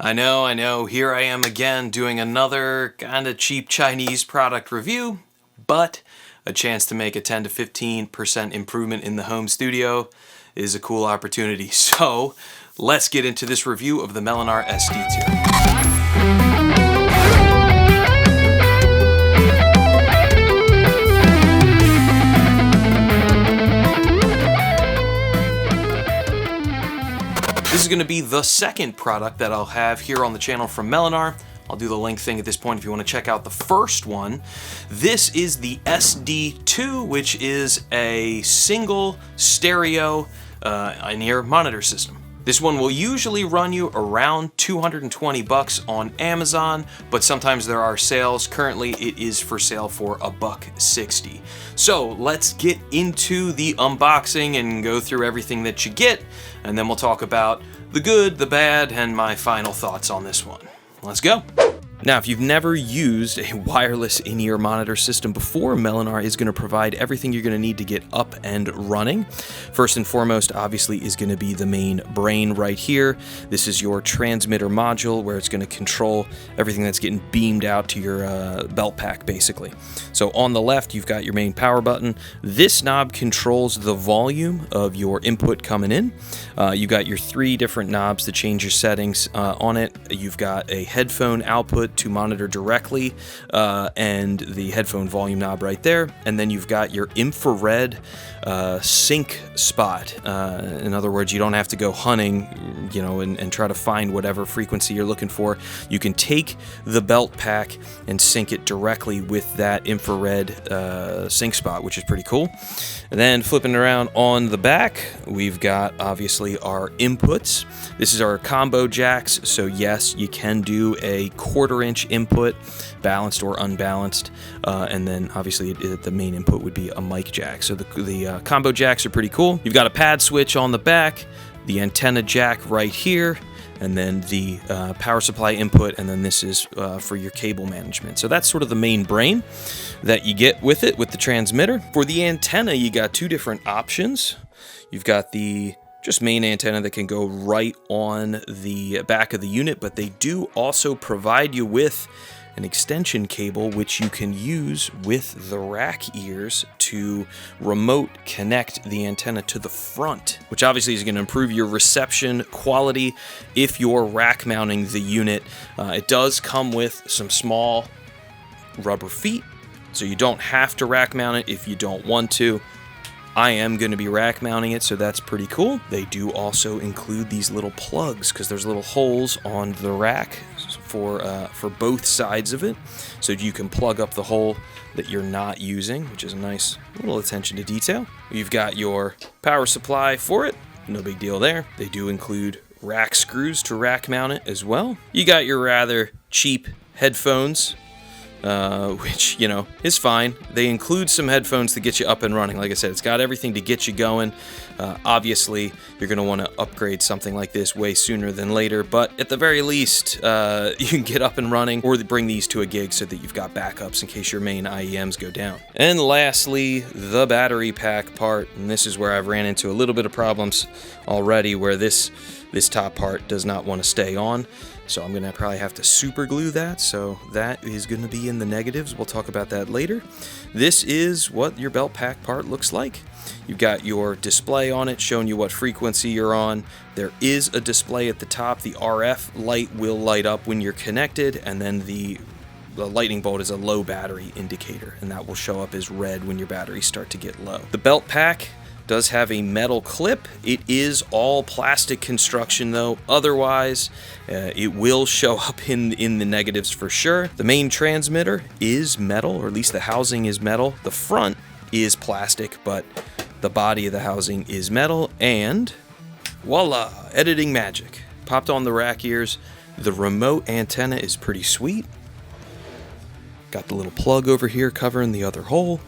I know, here I am again doing another kind of cheap Chinese product review, but a chance to make a 10 to 15% improvement in the home studio is a cool opportunity. So let's get into this review of the MELONARE SD-2. This is going to be the second product that I'll have here on the channel from MELONARE. I'll do the link thing at this point if you want to check out the first one. This is the SD-2, which is a single stereo in-ear monitor system. This one will usually run you around 220 bucks on Amazon, but sometimes there are sales. Currently, it is for sale for $160. So let's get into the unboxing and go through everything that you get, and then we'll talk about the good, the bad, and my final thoughts on this one. Let's go. Now, if you've never used a wireless in-ear monitor system before, MELONARE is going to provide everything you're going to need to get up and running. First and foremost, obviously, is going to be the main brain right here. This is your transmitter module where it's going to control everything that's getting beamed out to your belt pack, basically. So on the left, you've got your main power button. This knob controls the volume of your input coming in. You've got your three different knobs to change your settings on it. You've got a headphone output to monitor directly, and the headphone volume knob right there, and then you've got your infrared sync spot. In other words, you don't have to go hunting, and try to find whatever frequency you're looking for. You can take the belt pack and sync it directly with that infrared sync spot, which is pretty cool. And then flipping around on the back, we've got obviously our inputs. This is our combo jacks, so yes, you can do a 1/4-inch input, balanced or unbalanced, and then obviously the main input would be a mic jack. So the combo jacks are pretty cool. You've got a pad switch on the back, the antenna jack right here, and then the power supply input, and then this is for your cable management. So that's sort of the main brain that you get with it, with the transmitter. For the antenna, you got two different options. You've got the just main antenna that can go right on the back of the unit, but they do also provide you with an extension cable which you can use with the rack ears to remote connect the antenna to the front, which obviously is going to improve your reception quality if you're rack mounting the unit. It does come with some small rubber feet, so you don't have to rack mount it if you don't want to. I am going to be rack mounting it, so that's pretty cool. They do also include these little plugs because there's little holes on the rack for both sides of it, so you can plug up the hole that you're not using, which is a nice little attention to detail. You've got your power supply for it. No big deal there. They do include rack screws to rack mount it as well. You got your rather cheap headphones, which, is fine. They include some headphones to get you up and running. Like I said, it's got everything to get you going. Obviously, you're going to want to upgrade something like this way sooner than later, but at the very least, you can get up and running or bring these to a gig so that you've got backups in case your main IEMs go down. And lastly, the battery pack part, and this is where I've ran into a little bit of problems already where this top part does not want to stay on. So I'm going to probably have to super glue that, so that is going to be in the negatives. We'll talk about that later. This is what your belt pack part looks like. You've got your display on it showing you what frequency you're on. There is a display at the top. The RF light will light up when you're connected, and then the lightning bolt is a low battery indicator, and that will show up as red when your batteries start to get low. The belt pack does have a metal clip. It is all plastic construction though. Otherwise, it will show up in the negatives for sure. The main transmitter is metal, or at least the housing is metal. The front is plastic, but the body of the housing is metal, and voila, editing magic. Popped on the rack ears. The remote antenna is pretty sweet. Got the little plug over here covering the other hole.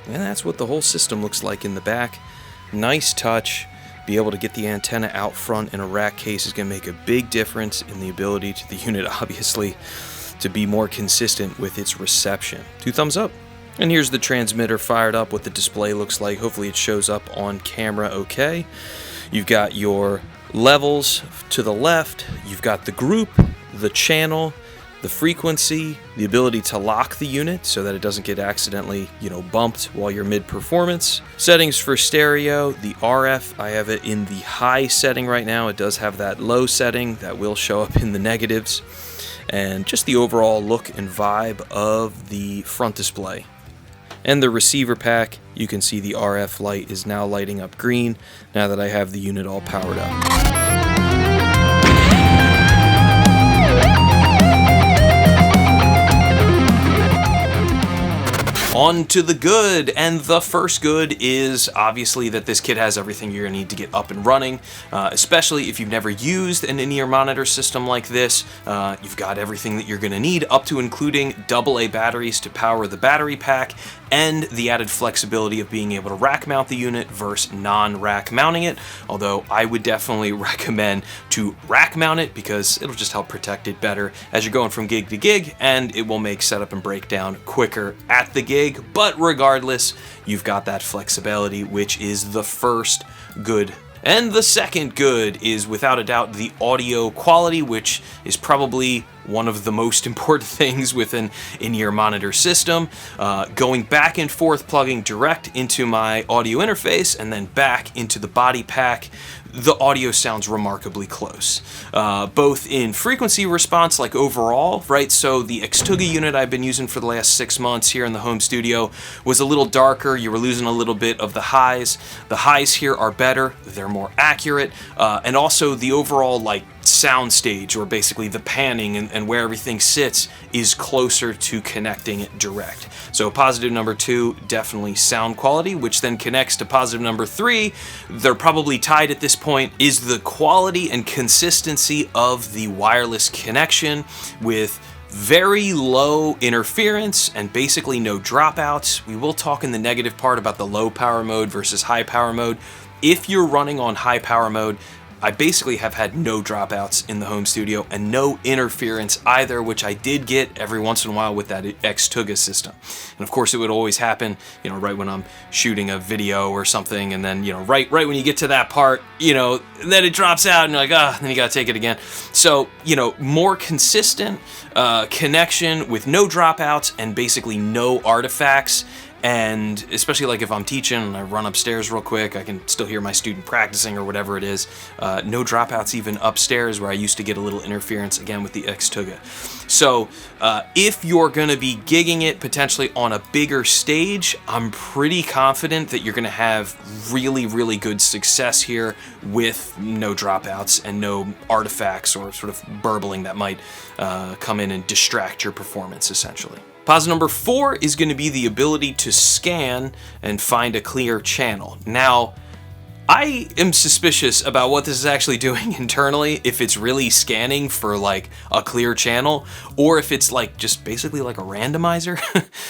And that's what the whole system looks like in the back. Nice touch. Be able to get the antenna out front in a rack case is going to make a big difference in the ability to the unit, obviously, to be more consistent with its reception. 2 thumbs up. And here's the transmitter fired up, what the display looks like. Hopefully it shows up on camera okay. You've got your levels to the left, you've got the group, the channel, the frequency, the ability to lock the unit so that it doesn't get accidentally, bumped while you're mid-performance. Settings for stereo, the RF, I have it in the high setting right now. It does have that low setting that will show up in the negatives. And just the overall look and vibe of the front display. And the receiver pack, you can see the RF light is now lighting up green now that I have the unit all powered up. On to the good, and the first good is obviously that this kit has everything you're going to need to get up and running, especially if you've never used an in-ear monitor system like this. You've got everything that you're going to need, up to including AA batteries to power the battery pack, and the added flexibility of being able to rack mount the unit versus non-rack mounting it, although I would definitely recommend to rack mount it because it'll just help protect it better as you're going from gig to gig, and it will make setup and breakdown quicker at the gig. But regardless, you've got that flexibility, which is the first good. And the second good is without a doubt the audio quality, which is probably one of the most important things with an in-ear monitor system. Going back and forth, plugging direct into my audio interface and then back into the body pack, the audio sounds remarkably close, both in frequency response, like overall, right? So the Xtuga unit I've been using for the last 6 months here in the home studio was a little darker. You were losing a little bit of the highs. The highs here are better. They're more accurate. And also the overall sound stage, or basically the panning and where everything sits, is closer to connecting it direct. So positive number 2, definitely sound quality, which then connects to positive number 3. They're probably tied at this point, is the quality and consistency of the wireless connection with very low interference and basically no dropouts. We will talk in the negative part about the low power mode versus high power mode. If you're running on high power mode, I basically have had no dropouts in the home studio and no interference either, which I did get every once in a while with that Xtuga system. And of course it would always happen, right when I'm shooting a video or something, and then, right when you get to that part, then it drops out and you're like, then you gotta take it again. So, more consistent connection with no dropouts and basically no artifacts. And especially if I'm teaching and I run upstairs real quick, I can still hear my student practicing or whatever it is. No dropouts even upstairs where I used to get a little interference, again, with the Xtuga. So if you're going to be gigging it potentially on a bigger stage, I'm pretty confident that you're going to have really, really good success here with no dropouts and no artifacts or sort of burbling that might come in and distract your performance, essentially. Positive number 4 is going to be the ability to scan and find a clear channel. Now, I am suspicious about what this is actually doing internally, if it's really scanning for a clear channel, or if it's just basically like a randomizer,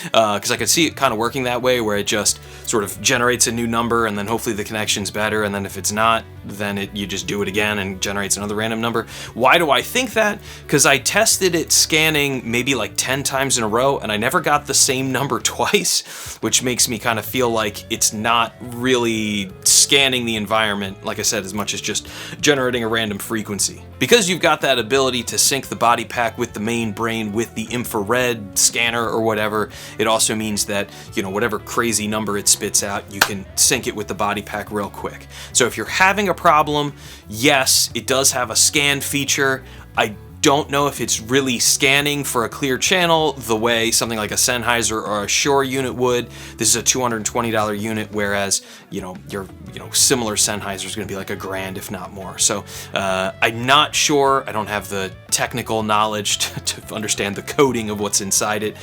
because I could see it kind of working that way, where it just sort of generates a new number and then hopefully the connection's better, and then if it's not, then you just do it again and generates another random number. Why do I think that? Because I tested it scanning maybe 10 times in a row and I never got the same number twice, which makes me kind of feel like it's not really scanning the environment, like I said, as much as just generating a random frequency. Because you've got that ability to sync the body pack with the main brain with the infrared scanner or whatever, it also means that, whatever crazy number it spits out, you can sync it with the body pack real quick. So if you're having a problem, yes, it does have a scan feature. I don't know if it's really scanning for a clear channel the way something like a Sennheiser or a Shure unit would. This is a $220 unit, whereas your similar Sennheiser is going to be $1,000 if not more. So I'm not sure. I don't have the technical knowledge to understand the coding of what's inside it.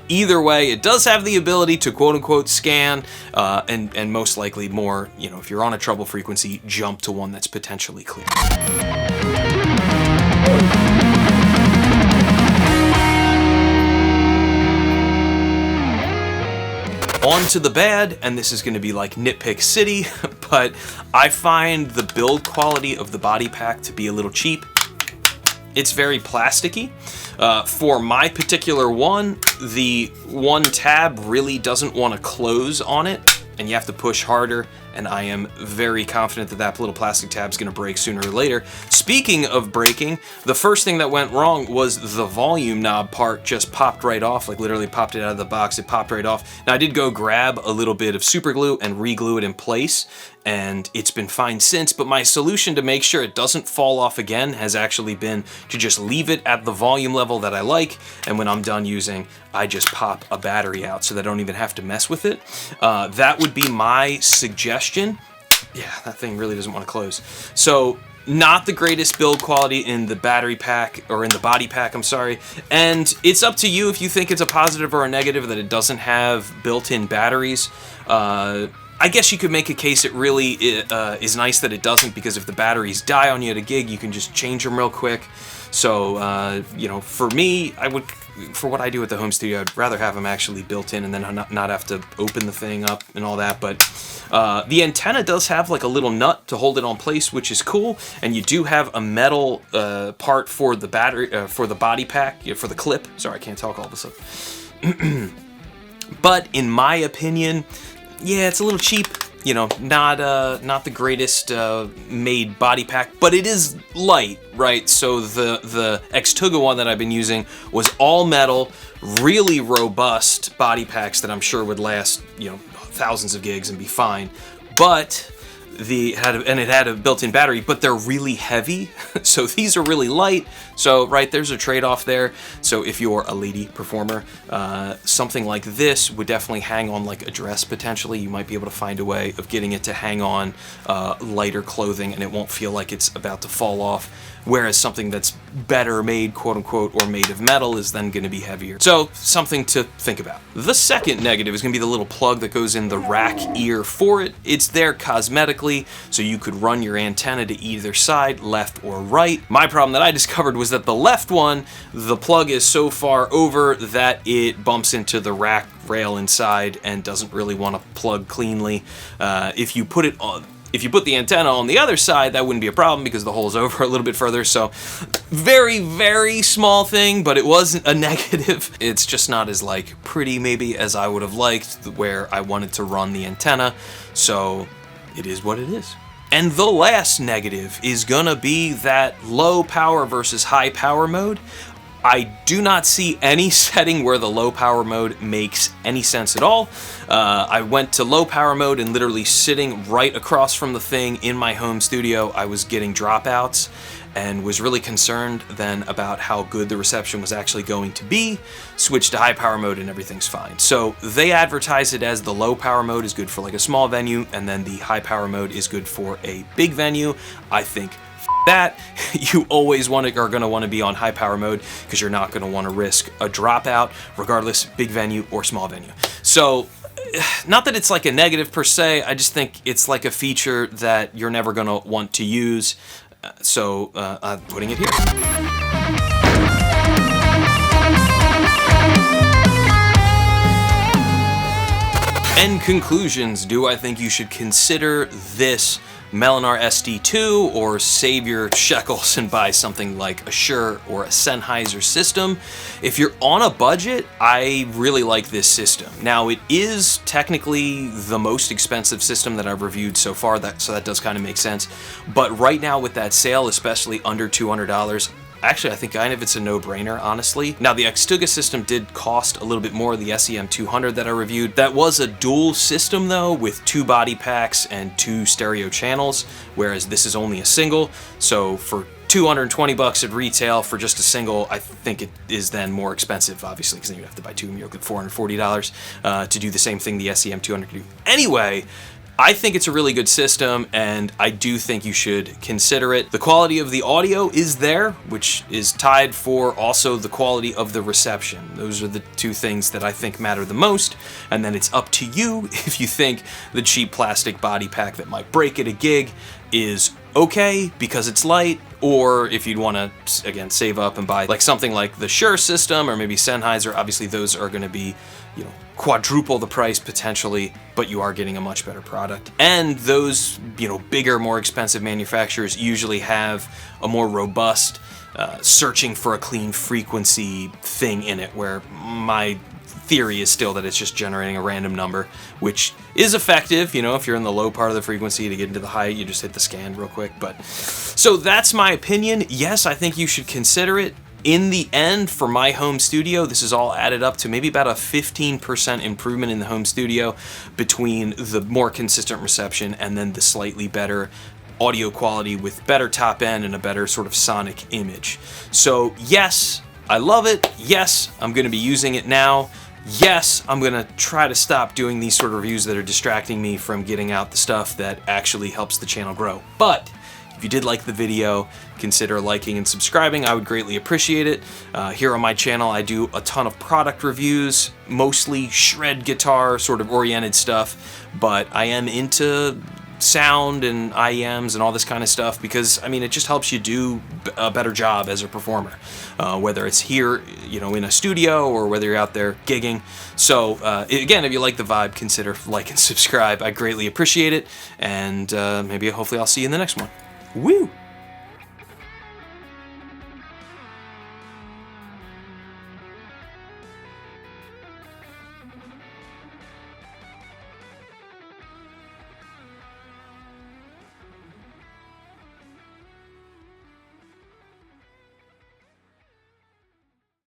Either way, it does have the ability to quote unquote scan, and most likely more. If you're on a treble frequency, jump to one that's potentially clear. On to the bad, and this is going to be nitpick city, but I find the build quality of the body pack to be a little cheap. It's very plasticky. For my particular one, the one tab really doesn't want to close on it, and you have to push harder, and I am very confident that that little plastic tab is going to break sooner or later. Speaking of breaking, the first thing that went wrong was the volume knob part just popped right off, like literally popped it out of the box, it popped right off. Now I did go grab a little bit of super glue and re-glue it in place, and it's been fine since, but my solution to make sure it doesn't fall off again has actually been to just leave it at the volume level that I like, and when I'm done using, I just pop a battery out so that I don't even have to mess with it. That would be my suggestion. Yeah, that thing really doesn't want to close. So, not the greatest build quality in the battery pack, or in the body pack, I'm sorry. And it's up to you if you think it's a positive or a negative that it doesn't have built-in batteries. I guess you could make a case it really is nice that it doesn't, because if the batteries die on you at a gig, you can just change them real quick. So, you know, for me, for what I do at the home studio, I'd rather have them actually built in and then not have to open the thing up and all that. But the antenna does have like a little nut to hold it on place, which is cool. And you do have a metal part for the battery, for the body pack, for the clip. Sorry, I can't talk all of a sudden. But in my opinion, yeah, it's a little cheap. You know, not the greatest made body pack, but it is light, right? So the Xtuga one that I've been using was all metal, really robust body packs that I'm sure would last, you know, thousands of gigs and be fine. But it had a built-in battery, but they're really heavy. So these are really light. So right, there's a trade-off there. So if you're a lady performer, something like this would definitely hang on like a dress potentially. You might be able to find a way of getting it to hang on lighter clothing and it won't feel like it's about to fall off. Whereas something that's better made, quote unquote, or made of metal is then going to be heavier. So something to think about. The second negative is going to be the little plug that goes in the rack ear for it. It's there cosmetically, so you could run your antenna to either side, left or right. My problem that I discovered was that the left one, the plug is so far over that it bumps into the rack rail inside and doesn't really want to plug cleanly. If you put the antenna on the other side, that wouldn't be a problem because the hole's over a little bit further. So very, very small thing, but it wasn't a negative. It's just not as like pretty maybe as I would have liked where I wanted to run the antenna. So it is what it is. And the last negative is gonna be that low power versus high power mode. I do not see any setting where the low power mode makes any sense at all. I went to low power mode and literally sitting right across from the thing in my home studio, I was getting dropouts and was really concerned then about how good the reception was actually going to be. Switched to high power mode and everything's fine. So they advertise it as the low power mode is good for like a small venue, and then the high power mode is good for a big venue. I think that you always are going to want to be on high power mode because you're not going to want to risk a dropout regardless, big venue or small venue. So not that it's like a negative per se, I just think it's like a feature that you're never going to want to use. So I'm putting it here. End conclusions. Do I think you should consider this MELONARE SD-2 or save your shekels and buy something like a Shure or a Sennheiser system? If you're on a budget, I really like this system. Now, it is technically the most expensive system that I've reviewed so far, so that does kind of make sense. But right now with that sale, especially under $200, actually, I think kind of it's a no-brainer, honestly. Now, the Xtuga system did cost a little bit more, the SEM200 that I reviewed. That was a dual system, though, with 2 body packs and 2 stereo channels, whereas this is only a single. So for $220 at retail for just a single, I think it is then more expensive, obviously, because then you have to buy 2 and you're looking at $440 to do the same thing the SEM200 could do. Anyway, I think it's a really good system, and I do think you should consider it. The quality of the audio is there, which is tied for also the quality of the reception. Those are the 2 things that I think matter the most, and then it's up to you if you think the cheap plastic body pack that might break at a gig is okay because it's light, or if you'd want to, again, save up and buy like something like the Shure system or maybe Sennheiser. Obviously, those are going to be, you know, quadruple the price potentially, but you are getting a much better product. And those, bigger, more expensive manufacturers usually have a more robust searching for a clean frequency thing in it, where my theory is still that it's just generating a random number, which is effective. If you're in the low part of the frequency, to get into the high, you just hit the scan real quick. But so that's my opinion. Yes, I think you should consider it. In the end, for my home studio, this is all added up to maybe about a 15% improvement in the home studio between the more consistent reception and then the slightly better audio quality with better top end and a better sort of sonic image. So yes, I love it. Yes, I'm going to be using it now. Yes, I'm going to try to stop doing these sort of reviews that are distracting me from getting out the stuff that actually helps the channel grow. But if you did like the video, consider liking and subscribing. I would greatly appreciate it. Here on my channel, I do a ton of product reviews, mostly shred guitar sort of oriented stuff, but I am into sound and IEMs and all this kind of stuff because, it just helps you do a better job as a performer, whether it's here, in a studio or whether you're out there gigging. So again, if you like the vibe, consider like and subscribe. I greatly appreciate it, and maybe hopefully I'll see you in the next one. Woo!